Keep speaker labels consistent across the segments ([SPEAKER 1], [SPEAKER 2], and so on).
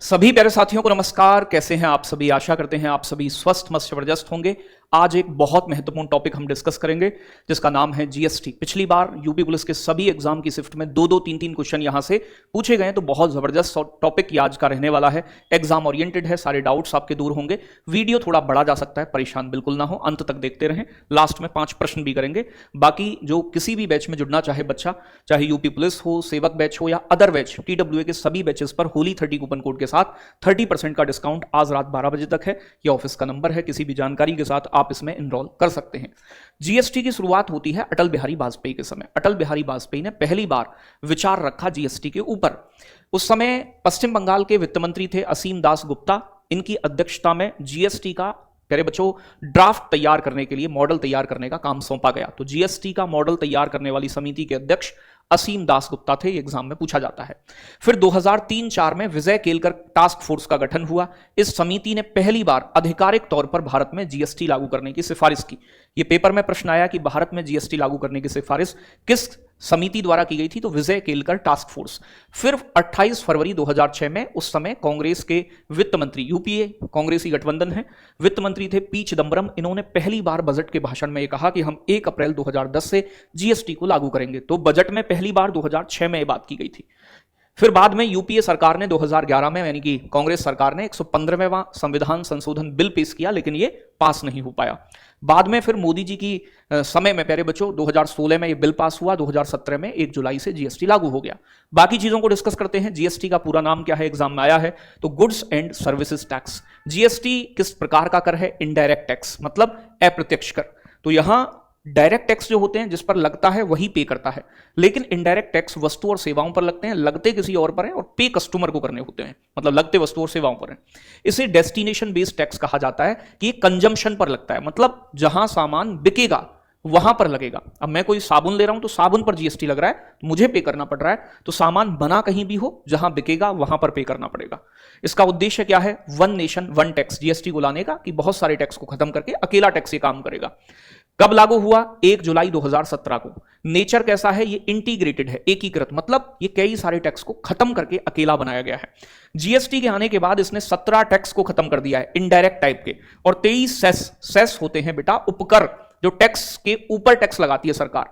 [SPEAKER 1] सभी प्यारे साथियों को नमस्कार। कैसे हैं आप सभी? आशा करते हैं आप सभी स्वस्थ मस्त जबरदस्त होंगे। आज एक बहुत महत्वपूर्ण टॉपिक हम डिस्कस करेंगे जिसका नाम है जीएसटी। पिछली बार यूपी पुलिस के सभी एग्जाम की शिफ्ट में दो दो तीन तीन क्वेश्चन यहां से पूछे गए, तो बहुत जबरदस्त टॉपिक ये आज का रहने वाला है। एग्जाम ओरिएंटेड है, सारे डाउट्स आपके दूर होंगे। वीडियो थोड़ा बड़ा जा सकता है, परेशान बिल्कुल ना हो, अंत तक देखते रहें। लास्ट में 5 प्रश्न भी करेंगे। बाकी जो किसी भी बैच में जुड़ना चाहे बच्चा, चाहे यूपी पुलिस हो, सेवक बैच हो या अदर बैच, टीडब्ल्यूए के सभी बैचेस पर होली 30 कूपन कोड के साथ 30% का डिस्काउंट आज रात 12 बजे तक है। यह ऑफिस का नंबर है, किसी भी जानकारी के साथ आप इसमें इनरोल कर सकते हैं। जीएसटी की शुरुआत होती है अटल बिहारी वाजपेयी के समय। अटल बिहारी वाजपेयी ने पहली बार विचार रखा जीएसटी के ऊपर। उस समय पश्चिम बंगाल के वित्त मंत्री थे असीम दास गुप्ता। इनकी अध्यक्षता में जीएसटी का, प्यारे बच्चों, ड्राफ्ट तैयार करने के लिए, मॉडल तैयार करने का काम सौंपा गया। तो जीएसटी का मॉडल तैयार करने वाली समिति के अध्यक्ष असीम दास गुप्ता थे। एग्जाम में पूछा जाता है। फिर 2003-4 में विजय केलकर टास्क फोर्स का गठन हुआ। इस समिति ने पहली बार आधिकारिक तौर पर भारत में जीएसटी लागू करने की सिफारिश की। यह पेपर में प्रश्न आया कि भारत में जीएसटी लागू करने की सिफारिश किस समिति द्वारा की गई थी, तो विजय केलकर टास्क फोर्स। फिर 28 फरवरी 2006 में उस समय कांग्रेस के वित्त मंत्री, यूपीए कांग्रेसी गठबंधन है, वित्त मंत्री थे पी चिदंबरम। इन्होंने पहली बार बजट के भाषण में यह कहा कि हम 1 अप्रैल 2010 से जीएसटी को लागू करेंगे। तो बजट में पहली बार 2006 में यह बात की गई थी। फिर बाद में यूपीए सरकार ने 2011 में, यानी कि कांग्रेस सरकार ने 115वां संविधान संशोधन बिल पेश किया, लेकिन ये पास नहीं हो पाया। बाद में फिर मोदी जी की समय में, प्यारे बच्चों, 2016 में ये बिल पास हुआ। 2017 में 1 जुलाई से जीएसटी लागू हो गया। बाकी चीजों को डिस्कस करते हैं। जीएसटी का पूरा नाम क्या है, एग्जाम में आया है, तो goods and services tax. GST किस प्रकार का कर है? इनडायरेक्ट टैक्स, मतलब अप्रत्यक्ष कर। तो यहां डायरेक्ट टैक्स जो होते हैं जिस पर लगता है वही पे करता है, लेकिन इनडायरेक्ट टैक्स वस्तु और सेवाओं पर लगते हैं, लगते किसी और पर हैं और पे कस्टमर को करने होते हैं, मतलब लगते वस्तु और सेवाओं पर हैं। इसे डेस्टिनेशन बेस्ड टैक्स कहा जाता है कि ये कंजम्पशन पर लगता है, मतलब जहां सामान बिकेगा वहां पर लगेगा। अब मैं कोई साबुन ले रहा हूं तो साबुन पर जीएसटी लग रहा है, मुझे पे करना पड़ रहा है। तो सामान बना कहीं भी हो, जहां बिकेगा वहां पर पे करना पड़ेगा। इसका उद्देश्य क्या है? One nation one tax GST को लाने का, कि बहुत सारे टैक्स को खत्म करके अकेला टैक्स ये काम करेगा। कब लागू हुआ? 1 जुलाई 2017 को। नेचर कैसा है? ये इंटीग्रेटेड है, एकीकृत, मतलब ये कई सारे टैक्स को खत्म करके अकेला बनाया गया है। जीएसटी के आने के बाद इसने 17 टैक्स को खत्म कर दिया है इनडायरेक्ट टाइप के, और 23 सेस होते हैं बेटा उपकर, जो टैक्स के ऊपर टैक्स लगाती है सरकार।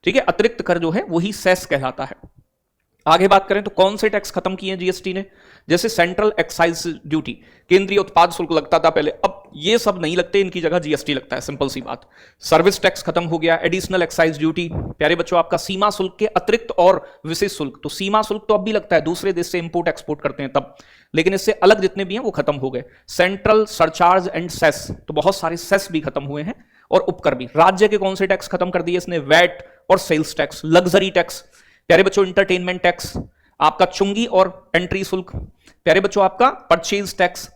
[SPEAKER 1] ठीक है, अतिरिक्त कर जो है वही सेस कहलाता है। आगे बात करें तो कौन से टैक्स खत्म किए जीएसटी ने? जैसे सेंट्रल एक्साइज ड्यूटी, केंद्रीय उत्पाद शुल्क लगता था पहले, अब ये सब नहीं लगते, इनकी जगह जीएसटी लगता है, सिंपल सी बात। सर्विस टैक्स खत्म हो गया। एडिशनल एक्साइज ड्यूटी, प्यारे बच्चों, आपका सीमा शुल्क के अतिरिक्त और विशेष शुल्क। तो सीमा शुल्क तो अब भी लगता है, दूसरे देश से इंपोर्ट एक्सपोर्ट करते हैं तब, लेकिन इससे अलग जितने भी हैं वो खत्म हो गए। सेंट्रल सरचार्ज एंड सेस, तो बहुत सारे सेस भी खत्म हुए हैं, और उपकर भी। राज्य के कौन से टैक्स खत्म कर दिए इसने? वैट और सेल्स टैक्स। लग्जरी टैक्स, प्यारे बच्चों, इंटरटेनमेंट टैक्स, आपका चुंगी और एंट्री शुल्क, प्यारे बच्चों, आपका परचेज टैक्स,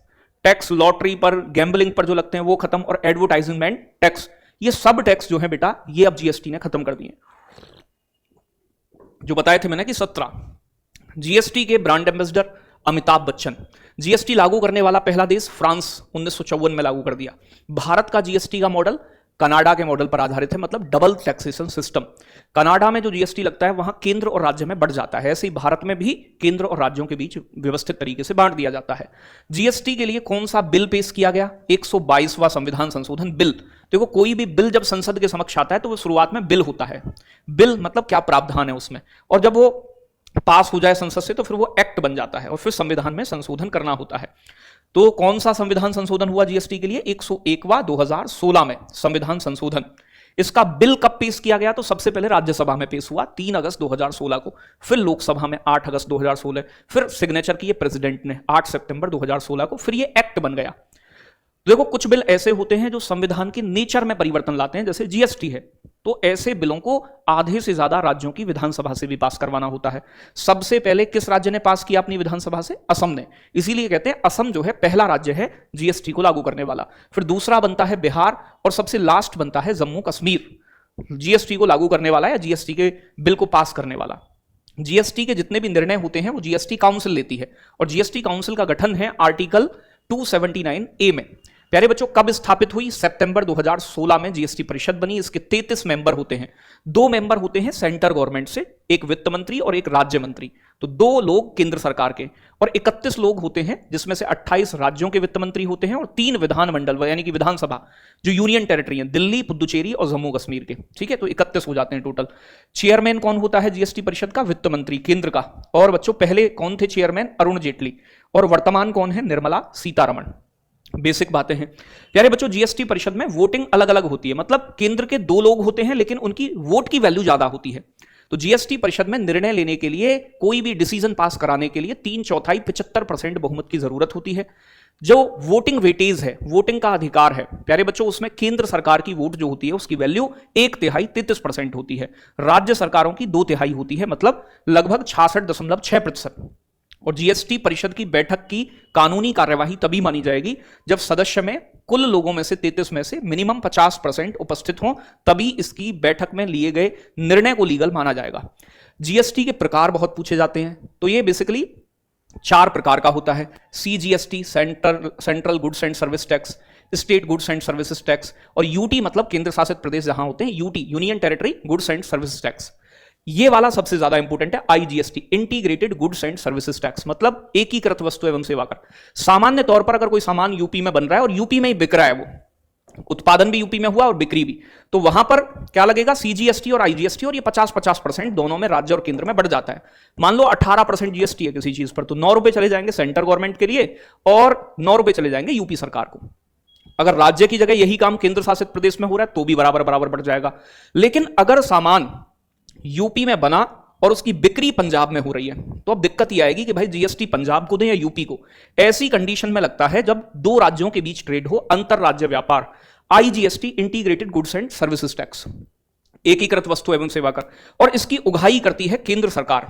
[SPEAKER 1] टैक्स लॉटरी पर, गैम्बलिंग पर जो लगते हैं वो खत्म, और एडवर्टाइजमेंट टैक्स। ये सब टैक्स जो है बेटा, ये अब जीएसटी ने खत्म कर दिए। जो बताए थे मैंने कि 17। जीएसटी के brand ambassador Amitabh Bachchan. GST लागू करने वाला पहला देश फ्रांस, 1954 में लागू कर दिया। भारत का जीएसटी का मॉडल कनाडा के मॉडल पर आधारित है, मतलब डबल टैक्सेशन सिस्टम। कनाडा में जो जीएसटी लगता है वहां केंद्र और राज्य में बढ़ जाता है, ऐसे ही भारत में भी केंद्र और राज्यों के बीच व्यवस्थित तरीके से बांट दिया जाता है। जीएसटी के लिए कौन सा बिल पेश किया गया? 122वां संविधान संशोधन बिल। देखो, कोई भी बिल जब संसद के समक्ष आता है तो वो शुरुआत में बिल होता है। बिल मतलब क्या प्रावधान है उसमें, और जब वो पास हो जाए संसद से तो फिर वो एक्ट बन जाता है, और फिर संविधान में संशोधन करना होता है। तो कौन सा संविधान संशोधन हुआ जीएसटी के लिए? 101वां 2016 में संविधान संशोधन। इसका बिल कब पेश किया गया? तो सबसे पहले राज्यसभा में पेश हुआ 3 अगस्त 2016 को, फिर लोकसभा में 8 अगस्त 2016, फिर सिग्नेचर किए प्रेसिडेंट ने 8 सितंबर 2016 को, फिर ये एक्ट बन गया। देखो, कुछ बिल ऐसे होते हैं जो संविधान के नेचर में परिवर्तन लाते हैं, जैसे जीएसटी है, तो ऐसे बिलों को आधे से ज्यादा राज्यों की विधानसभा से भी पास करवाना होता है। सबसे पहले किस राज्य ने पास किया अपनी विधानसभा से? असम ने। इसीलिए कहते हैं असम जो है पहला राज्य है जीएसटी को लागू करने वाला। फिर दूसरा बनता है बिहार, और सबसे लास्ट बनता है जम्मू कश्मीर, जीएसटी को लागू करने वाला या जीएसटी के बिल को पास करने वाला। जीएसटी के जितने भी निर्णय होते हैं वो जीएसटी काउंसिल लेती है, और जीएसटी काउंसिल का गठन है आर्टिकल 279A में। प्यारे बच्चों कब स्थापित हुई? सितंबर 2016 में जीएसटी परिषद बनी। इसके 33 मेंबर होते हैं। 2 मेंबर होते हैं सेंट्रल गवर्नमेंट से, एक वित्त मंत्री और एक राज्य मंत्री, तो 2 लोग केंद्र सरकार के, और 31 लोग होते हैं जिसमें से 28 राज्यों के वित्त मंत्री होते हैं और 3 विधानमंडल यानी कि विधानसभा जो यूनियन टेरिटरी है, दिल्ली, पुदुचेरी और जम्मू कश्मीर के, ठीक है, तो 31 हो जाते हैं टोटल। चेयरमैन कौन होता है जीएसटी परिषद का? वित्त मंत्री केंद्र का। और बच्चों पहले कौन थे चेयरमैन? अरुण जेटली। और वर्तमान कौन है? निर्मला सीतारमण। बेसिक बातें हैं प्यारे बच्चों। जीएसटी परिषद में वोटिंग अलग अलग होती है, मतलब केंद्र के 2 लोग होते हैं लेकिन उनकी वोट की वैल्यू ज्यादा होती है। तो जीएसटी परिषद में निर्णय लेने के लिए, कोई भी डिसीजन पास कराने के लिए 3/4 75% बहुमत की जरूरत होती है। जो वोटिंग वेटेज है, वोटिंग का अधिकार है प्यारे बच्चों, उसमें केंद्र सरकार की वोट जो होती है उसकी वैल्यू 1/3 33% होती है। राज्य सरकारों की 2/3 होती है, मतलब लगभग 66.6%। और जीएसटी परिषद की बैठक की कानूनी कार्यवाही तभी मानी जाएगी जब सदस्य में कुल लोगों में से 33 में से मिनिमम 50% उपस्थित हों, तभी इसकी बैठक में लिए गए निर्णय को लीगल माना जाएगा। जीएसटी के प्रकार बहुत पूछे जाते हैं, तो ये बेसिकली 4 प्रकार का होता है। CGST central goods and service tax, state goods and services tax, और यूटी मतलब केंद्र शासित प्रदेश जहां होते हैं, UT union territory goods and services tax. ये वाला सबसे ज्यादा इंपॉर्टेंट है, IGST integrated goods and services tax, मतलब एकीकृत वस्तु एवं सेवा कर। सामान्य तौर पर अगर कोई सामान यूपी में बन रहा है और यूपी में ही बिक रहा है, वो उत्पादन भी यूपी में हुआ और बिक्री भी, तो वहां पर क्या लगेगा? सीजीएसटी और आईजीएसटी, और ये 50-50% दोनों में राज्य और केंद्र में बढ़ जाता है। मान लो 18% जीएसटी है किसी चीज पर, तो 9 रुपए चले जाएंगे सेंट्रल गवर्नमेंट के लिए और 9 रुपए चले जाएंगे यूपी सरकार को। अगर राज्य की जगह यही काम केंद्र शासित प्रदेश में हो रहा है तो भी बराबर बराबर बढ़ जाएगा। लेकिन अगर सामान यूपी में बना और उसकी बिक्री पंजाब में हो रही है, तो अब दिक्कत यह आएगी कि भाई जीएसटी पंजाब को दें या यूपी को। ऐसी कंडीशन में लगता है जब 2 राज्यों के बीच ट्रेड हो, अंतर राज्य व्यापार, IGST integrated goods and services tax, एकीकृत वस्तु एवं सेवा कर, और इसकी उगाही करती है केंद्र सरकार।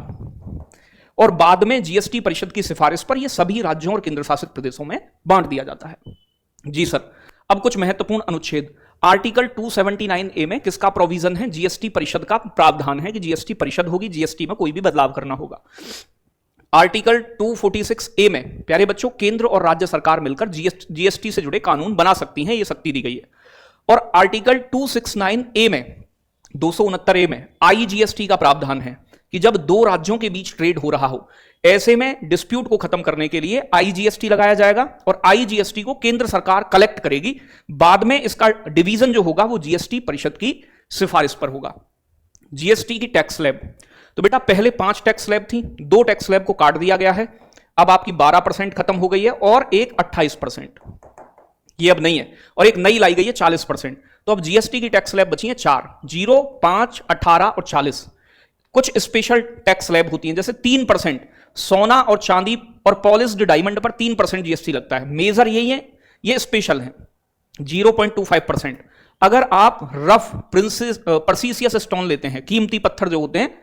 [SPEAKER 1] और बाद में जीएसटी परिषद की सिफारिश पर यह सभी राज्यों और केंद्र शासित प्रदेशों में बांट दिया जाता है। जी सर। अब कुछ महत्वपूर्ण अनुच्छेद। आर्टिकल 279A में किसका प्रोविजन है? जीएसटी परिषद का प्रावधान है कि जीएसटी परिषद होगी, जीएसटी में कोई भी बदलाव करना होगा। आर्टिकल 246A में प्यारे बच्चों केंद्र और राज्य सरकार मिलकर जीएसटी से जुड़े कानून बना सकती हैं, यह शक्ति दी गई है। और आर्टिकल 269A में 269A में आईजीएसटी का प्रावधान है कि जब 2 राज्यों के बीच ट्रेड हो रहा हो, ऐसे में डिस्प्यूट को खत्म करने के लिए आईजीएसटी लगाया जाएगा और आईजीएसटी को केंद्र सरकार कलेक्ट करेगी। बाद में इसका डिवीजन जो होगा वो जीएसटी परिषद की सिफारिश पर होगा। जीएसटी की टैक्स स्लैब, तो बेटा पहले 5 टैक्स स्लैब थी, 2 टैक्स स्लैब को काट दिया गया है। अब आपकी 12% खत्म हो गई है और एक 28%, ये अब नहीं है, और एक नई लाई गई है 40%। तो अब जीएसटी की टैक्स स्लैब बची है 4, 0, 5, 18 और 40। कुछ स्पेशल टैक्स स्लैब होती हैं, जैसे 3% सोना और चांदी और पॉलिश्ड डायमंड पर 3% जीएसटी लगता है। मेजर यही है, ये स्पेशल है। 0.25%। अगर आप रफ परसीसियस स्टोन लेते हैं, कीमती पत्थर जो होते हैं,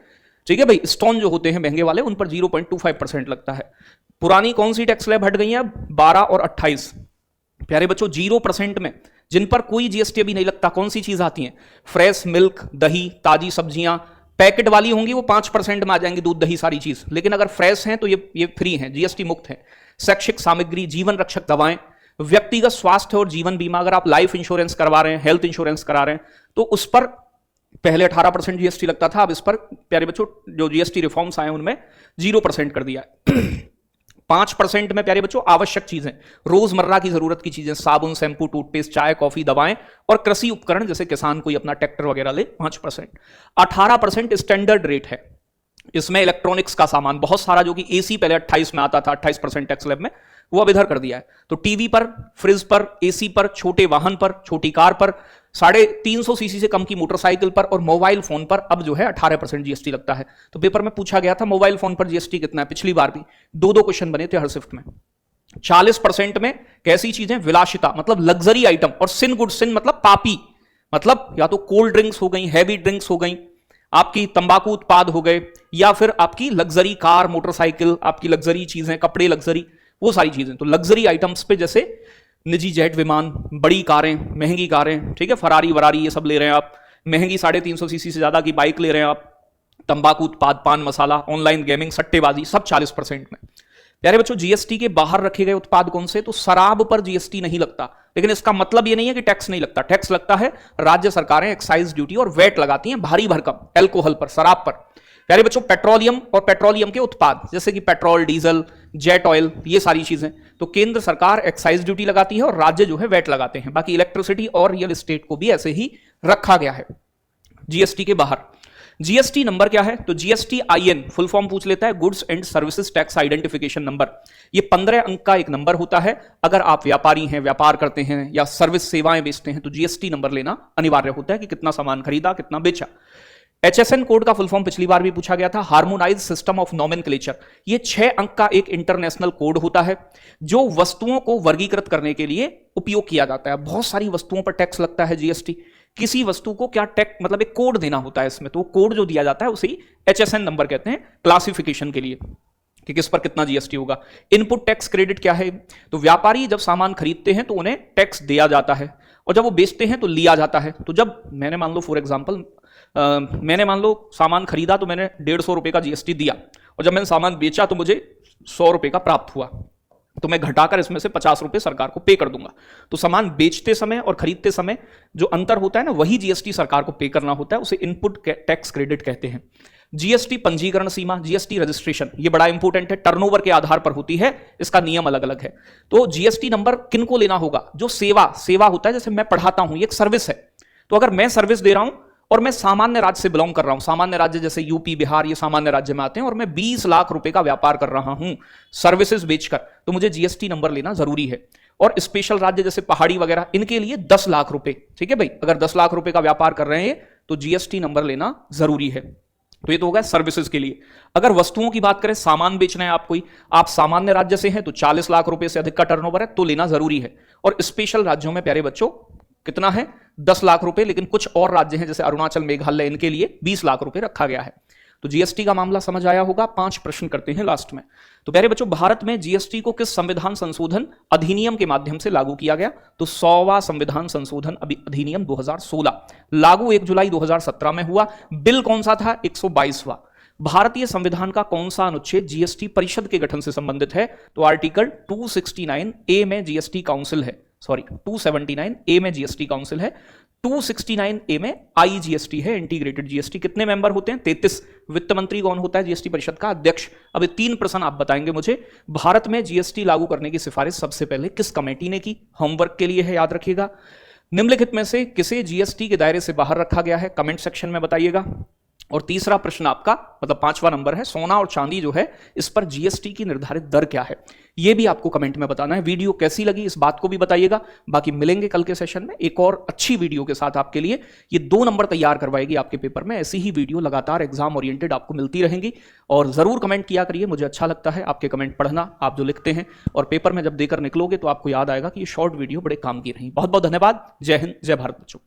[SPEAKER 1] ठीक है भाई, स्टोन जो होते हैं महंगे वाले, उन पर 0.25% लगता है। पुरानी कौन सी टैक्स स्लैब हट गई है? 12 और 28। प्यारे बच्चों 0% में जिन पर कोई जीएसटी अभी नहीं लगता, कौन सी चीज आती है? फ्रेश मिल्क, दही, ताजी सब्जियां, पैकेट वाली होंगी वो 5% में आ जाएंगे, दूध, दही, सारी चीज। लेकिन अगर फ्रेश हैं तो ये फ्री हैं, जीएसटी मुक्त है। शैक्षिक सामग्री, जीवन रक्षक दवाएं, व्यक्तिगत स्वास्थ्य और जीवन बीमा, अगर आप लाइफ इंश्योरेंस करवा रहे हैं, हेल्थ इंश्योरेंस करा रहे हैं, तो उस पर पहले 18% जीएसटी लगता था, अब इस पर प्यारे बच्चों जो जीएसटी रिफॉर्म्स आए उनमें 0% कर दिया है। 5% में प्यारे बच्चों आवश्यक चीजें, रोजमर्रा की जरूरत की चीजें, साबुन, शैंपू, टूथपेस्ट, चाय, कॉफी, दवाएं और कृषि उपकरण, जैसे किसान कोई अपना ट्रैक्टर वगैरह ले, 5%। 18% स्टैंडर्ड रेट है। इसमें इलेक्ट्रॉनिक्स का सामान बहुत सारा, जो कि एसी पहले 28 में आता था, 28% टैक्स स्लैब में, वो अब इधर कर दिया है। तो टीवी पर, फ्रिज पर, एसी पर, छोटे वाहन पर, छोटी कार पर, 350 सीसी से कम की मोटरसाइकिल पर और मोबाइल फोन पर अब जो है 18% जीएसटी लगता है। तो पेपर में पूछा गया था मोबाइल फोन पर जीएसटी कितना है, पिछली बार भी 2 क्वेश्चन बने थे हर शिफ्ट में। 40% में कैसी चीजें? विलासिता मतलब लग्जरी आइटम, और सिन गुड, सिन मतलब पापी, मतलब या तो कोल्ड ड्रिंक्स हो गई, हैवी ड्रिंक्स हो गई, आपकी तंबाकू उत्पाद हो गए, या फिर आपकी लग्जरी कार, मोटरसाइकिल, आपकी लग्जरी चीजें, कपड़े लग्जरी, वो सारी चीजें। तो लग्जरी आइटम्स पे जैसे निजी जेट विमान, बड़ी कारें, महंगी कारें, ठीक है, फरारी वरारी, ये सब ले रहे हैं आप, महंगी 350 सीसी से ज्यादा की बाइक ले रहे हैं आप, तंबाकू उत्पाद, पान मसाला, ऑनलाइन गेमिंग, सट्टेबाजी, सब 40% में। प्यारे बच्चों, जीएसटी के बाहर रखे गए उत्पाद कौन से? तो शराब पर जीएसटी नहीं लगता, लेकिन इसका मतलब यह नहीं है कि टैक्स नहीं लगता। टैक्स लगता है, राज्य सरकारें एक्साइज ड्यूटी और वैट लगाती हैं भारी भरकम एल्कोहल पर, शराब पर। प्यारे बच्चों, पेट्रोलियम और पेट्रोलियम के उत्पाद जैसे कि पेट्रोल, डीजल, जेट ऑयल, ये सारी चीजें तो केंद्र सरकार एक्साइज ड्यूटी लगाती है और राज्य जो है वैट लगाते हैं। बाकी इलेक्ट्रिसिटी और रियल एस्टेट को भी ऐसे ही रखा गया है जीएसटी के बाहर। जीएसटी नंबर क्या है? तो जीएसटी आईएन फुल फॉर्म पूछ लेता है, goods and services tax identification number. ये 15 अंक का एक नंबर होता है। अगर आप व्यापारी हैं, व्यापार करते हैं या सर्विस सेवाएं बेचते हैं तो जीएसटी नंबर लेना अनिवार्य होता है कि कितना सामान खरीदा, कितना बेचा। HSN कोड का फुल फॉर्म पिछली बार भी पूछा गया था, हार्मोनाइज सिस्टम ऑफ नोमेनक्लेचर। ये 6 अंक का एक इंटरनेशनल कोड होता है जो वस्तुओं को वर्गीकृत करने के लिए उपयोग किया जाता है। बहुत सारी वस्तुओं पर टैक्स लगता है जीएसटी। किसी वस्तु को क्या टैक्स मतलब एक कोड देना होता है इसमें, तो कोड जो दिया जाता है उसे HSN नंबर कहते हैं क्लासिफिकेशन के लिए कि किस पर कितना जीएसटी होगा। इनपुट टैक्स क्रेडिट क्या है? तो व्यापारी जब सामान खरीदते हैं तो उन्हें टैक्स दिया जाता है और जब वो बेचते हैं तो लिया जाता है। तो जब मैंने मान लो फॉर एग्जाम्पल मैंने मान लो सामान खरीदा तो मैंने 150 रुपए का जीएसटी दिया और जब मैंने सामान बेचा तो मुझे 100 रुपए का प्राप्त हुआ, तो मैं घटाकर इसमें से 50 रुपए सरकार को पे कर दूंगा। तो सामान बेचते समय और खरीदते समय जो अंतर होता है ना, वही जीएसटी सरकार को पे करना होता है, उसे इनपुट टैक्स क्रेडिट कहते हैं। जीएसटी पंजीकरण सीमा, जीएसटी रजिस्ट्रेशन, ये बड़ा इंपॉर्टेंट है, टर्नओवर के आधार पर होती है, इसका नियम अलग अलग है। तो जीएसटी नंबर किनको लेना होगा? जो सेवा होता है, जैसे मैं पढ़ाता हूं, ये एक सर्विस है, तो अगर मैं सर्विस दे रहा हूं और मैं सामान्य राज्य से बिलोंग कर रहा हूं, सामान्य राज्य जैसे यूपी, बिहार, ये सामान्य राज्य में आते हैं, और मैं 20 लाख रुपए का व्यापार कर रहा हूं सर्विसेज बेचकर, तो मुझे जीएसटी नंबर लेना जरूरी है। और स्पेशल राज्य जैसे पहाड़ी वगैरह, इनके लिए 10 लाख रुपए, ठीक है भाई, अगर 10 लाख रुपए का व्यापार कर रहे हैं तो जीएसटी नंबर लेना जरूरी है। तो ये तो होगा सर्विसेज के लिए। अगर वस्तुओं की बात करें, सामान बेचना है आप सामान्य राज्य से हैं तो 40 लाख रुपए से अधिक का टर्नओवर है तो लेना जरूरी है। और स्पेशल राज्यों में प्यारे बच्चों कितना है? 10 लाख रुपए, लेकिन कुछ और राज्य हैं जैसे अरुणाचल, मेघालय, इनके लिए 20 लाख रुपए रखा गया है। तो जीएसटी का मामला समझ आया होगा। 5 प्रश्न करते हैं लास्ट में। तो प्यारे बच्चों, भारत में जीएसटी को किस संविधान संशोधन अधिनियम के माध्यम से लागू किया गया? तो 100वां संविधान संशोधन अधिनियम 2016 लागू 1 जुलाई 2017 में हुआ। बिल कौन सा था? 122वां। भारतीय संविधान का कौन सा अनुच्छेद जीएसटी परिषद के गठन से संबंधित है? तो आर्टिकल 269A में जीएसटी काउंसिल है, 279A में जीएसटी काउंसिल है, 269A में आईजीएसटी है, इंटीग्रेटेड जीएसटी। कितने मेंबर होते हैं? 33। वित्त मंत्री कौन होता है जीएसटी परिषद का? अध्यक्ष। अब 3 प्रश्न आप बताएंगे मुझे। भारत में जीएसटी लागू करने की सिफारिश सबसे पहले किस कमेटी ने की? होमवर्क के लिए है, याद रखिएगा। निम्नलिखित में से किसे जीएसटी के दायरे से बाहर रखा गया है? कमेंट सेक्शन में बताइएगा। और तीसरा प्रश्न आपका मतलब 5वां नंबर है, सोना और चांदी जो है इस पर जीएसटी की निर्धारित दर क्या है? ये भी आपको कमेंट में बताना है। वीडियो कैसी लगी इस बात को भी बताइएगा। बाकी मिलेंगे कल के सेशन में एक और अच्छी वीडियो के साथ आपके लिए। ये 2 नंबर तैयार करवाएगी आपके पेपर में। ऐसी ही वीडियो लगातार एग्जाम ओरिएंटेड आपको मिलती रहेंगी। और जरूर कमेंट किया करिए, मुझे अच्छा लगता है आपके कमेंट पढ़ना, आप जो लिखते हैं। और पेपर में जब देकर निकलोगे तो आपको याद आएगा कि ये शॉर्ट वीडियो बड़े काम की रही। बहुत बहुत धन्यवाद। जय हिंद, जय भारत बच्चों।